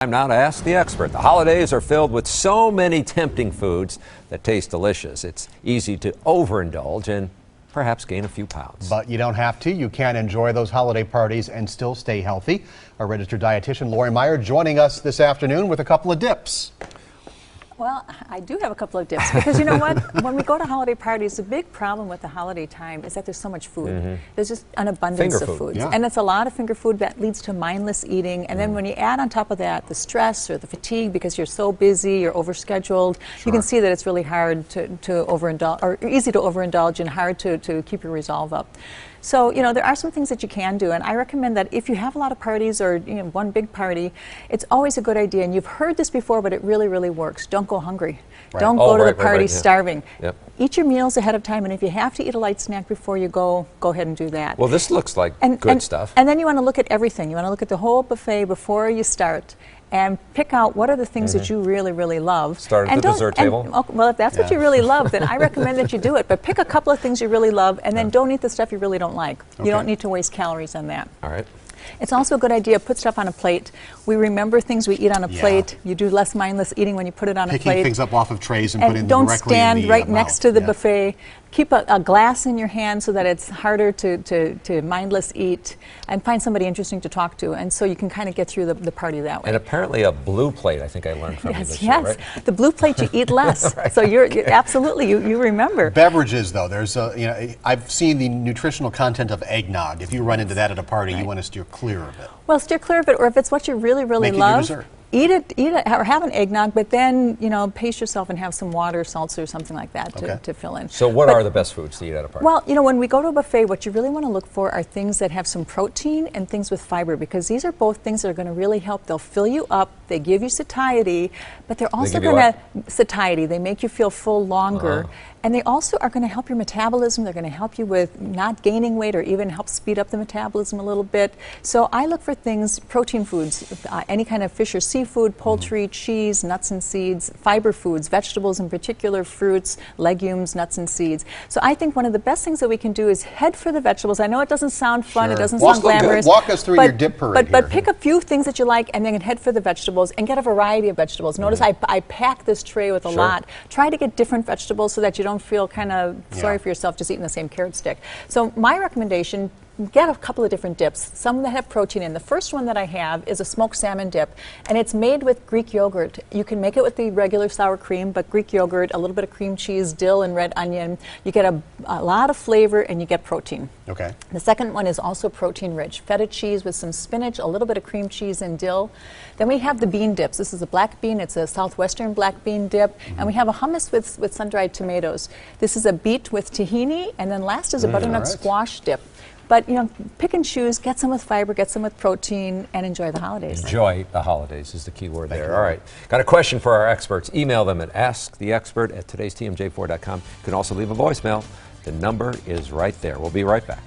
Time now to ask the expert. The holidays are filled with so many tempting foods that taste delicious. It's easy to overindulge and perhaps gain a few pounds. But you don't have to. You can enjoy those holiday parties and still stay healthy. Our registered dietitian, Lori Meyer, joining us this afternoon with a couple of dips. Well, I do have a couple of dips because you know what? When we go to holiday parties, the big problem with the holiday time is that there's so much food. There's just an abundance of foods. Yeah. And it's a lot of finger food that leads to mindless eating. And then when you add on top of that the stress or the fatigue because you're so busy, you're overscheduled, you can see that it's really hard to overindulge, or easy to overindulge and hard to keep your resolve up. So, you know, there are some things that you can do, and I recommend that if you have a lot of parties or, you know, one big party, it's always a good idea, and you've heard this before, but it really, really works. Don't go hungry. Right. Don't go to the party yeah. starving. Yep. Eat your meals ahead of time, and if you have to eat a light snack before you go ahead and do that. Well, this looks like good stuff. And then you want to look at everything. You want to look at the whole buffet before you start and pick out what are the things that you really, really love. Start at the dessert table? Well, if that's what you really love, then I recommend that you do it. But pick a couple of things you really love, and then don't eat the stuff you really don't like. Okay. You don't need to waste calories on that. All right. It's also a good idea to put stuff on a plate. We remember things we eat on a plate. You do less mindless eating when you put it on a plate. Picking things up off of trays and putting them don't directly in stand the right mouth. next to the buffet. Keep a glass in your hand so that it's harder to mindless eat, and find somebody interesting to talk to, and so you can kind of get through the party that way. And apparently a blue plate, I think I learned from you this year, Yes, right? the blue plate you eat less. Right. So you're absolutely, you remember. Beverages, though, there's you know, I've seen the nutritional content of eggnog. If you run into that at a party, you want to steer clear of it. Well, steer clear of it, or if it's what you really, really Make it your love, dessert. eat it, or have an eggnog, but then, you know, pace yourself and have some water, seltzer, something like that to fill in. So what are the best foods to eat at a party? Well, you know, when we go to a buffet, what you really want to look for are things that have some protein and things with fiber, because these are both things that are going to really help. They'll fill you up, they give you satiety, but they're also going to, satiety, they make you feel full longer. And they also are going to help your metabolism. They're going to help you with not gaining weight or even help speed up the metabolism a little bit. So I look for things, protein foods, any kind of fish or seafood, poultry, cheese, nuts and seeds, fiber foods, vegetables in particular, fruits, legumes, nuts and seeds. So I think one of the best things that we can do is head for the vegetables. I know it doesn't sound fun, it doesn't sound glamorous. Walk us through your dip parade here. But pick a few things that you like and then head for the vegetables and get a variety of vegetables. Notice I pack this tray with a lot. Try to get different vegetables so that you don't feel kind of sorry for yourself just eating the same carrot stick. So my recommendation, get a couple of different dips, some that have protein in. The first one that I have is a smoked salmon dip, and it's made with Greek yogurt. You can make it with the regular sour cream, but Greek yogurt, a little bit of cream cheese, dill, and red onion. You get a lot of flavor and you get protein. Okay. The second one is also protein rich. Feta cheese with some spinach, a little bit of cream cheese and dill. Then we have the bean dips. This is a black bean, it's a southwestern black bean dip. And we have a hummus with sun-dried tomatoes. This is a beet with tahini, and then last is a butternut squash dip. But, you know, pick and choose, get some with fiber, get some with protein, and enjoy the holidays. Enjoy the holidays is the key word there. All right. Got a question for our experts. Email them at asktheexpert@today'stmj4.com. You can also leave a voicemail. The number is right there. We'll be right back.